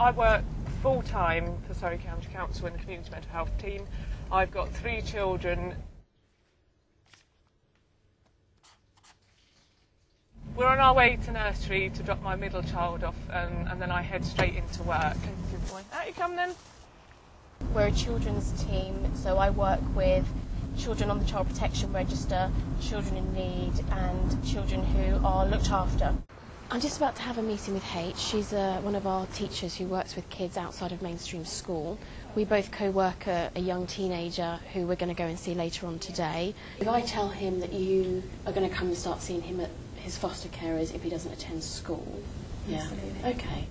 I work full-time for Surrey County Council in the community mental health team. I've got 3 children. We're on our way to nursery to drop my middle child off, and then I head straight into work. Good boy. Out you come then. We're a children's team, so I work with children on the Child Protection Register, children in need and children who are looked after. I'm just about to have a meeting with H. She's one of our teachers who works with kids outside of mainstream school. We both co-work a young teenager who we're going to go and see later on today. If I tell him that you are going to come and start seeing him at his foster carers if he doesn't attend school? Yeah. Absolutely. Okay.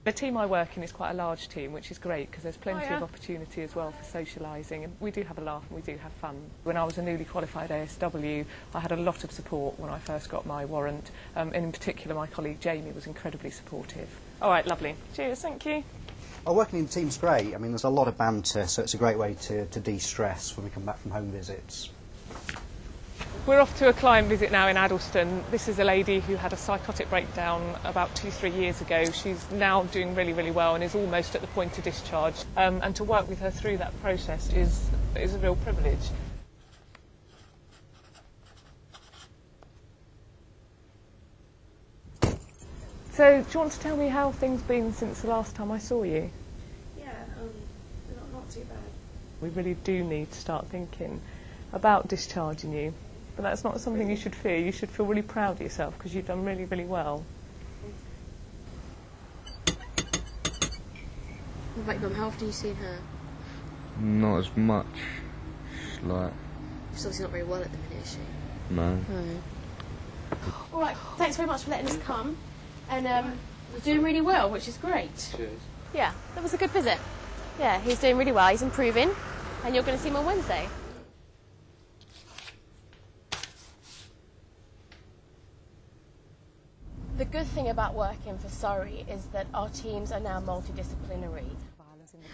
The team I work in is quite a large team, which is great because there's plenty of opportunity as well for socialising, and we do have a laugh and we do have fun. When I was a newly qualified ASW, I had a lot of support when I first got my warrant, and in particular my colleague Jamie was incredibly supportive. All right, lovely. Cheers, thank you. Well, working in the team's great. I mean, there's a lot of banter, so it's a great way to de-stress when we come back from home visits. We're off to a client visit now in Addleston. This is a lady who had a psychotic breakdown about 2-3 years ago. She's now doing really, really well and is almost at the point of discharge. And to work with her through that process is a real privilege. So, do you want to tell me how things been since the last time I saw you? Yeah, not too bad. We really do need to start thinking about discharging you. But that's not something you should fear. You should feel really proud of yourself because you've done really, really well. What about Mum? How often are you seeing her? Not as much. She's like... She's obviously not very well at the minute, is she? No. All right, thanks very much for letting us come. And we're doing really well, which is great. Cheers. Yeah, that was a good visit. Yeah, he's doing really well. He's improving. And you're going to see him on Wednesday. The good thing about working for Surrey is that our teams are now multidisciplinary.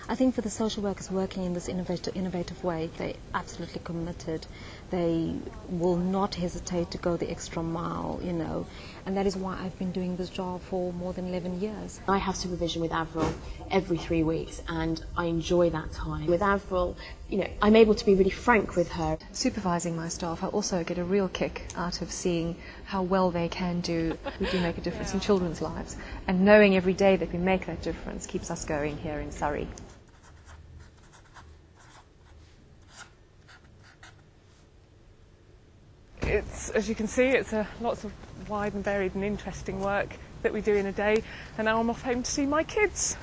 I think for the social workers working in this innovative way, they're absolutely committed. They will not hesitate to go the extra mile, you know, and that is why I've been doing this job for more than 11 years. I have supervision with Avril every 3 weeks and I enjoy that time. With Avril, you know, I'm able to be really frank with her. Supervising my staff, I also get a real kick out of seeing how well they can do. We do make a difference in children's lives, and knowing every day that we make that difference keeps us going here in Surrey. It's, as you can see, it's lots of wide and varied and interesting work that we do in a day, and now I'm off home to see my kids.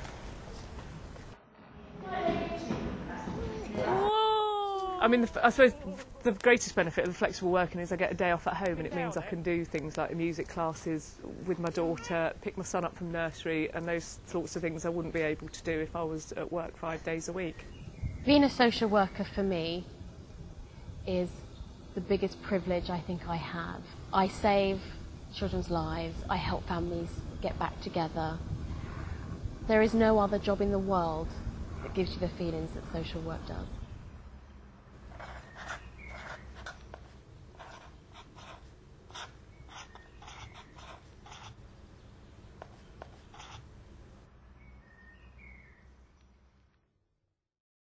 I mean, I suppose the greatest benefit of the flexible working is I get a day off at home, and it means I can do things like music classes with my daughter, pick my son up from nursery, and those sorts of things I wouldn't be able to do if I was at work 5 days a week. Being a social worker for me is the biggest privilege I think I have. I save children's lives, I help families get back together. There is no other job in the world that gives you the feelings that social work does.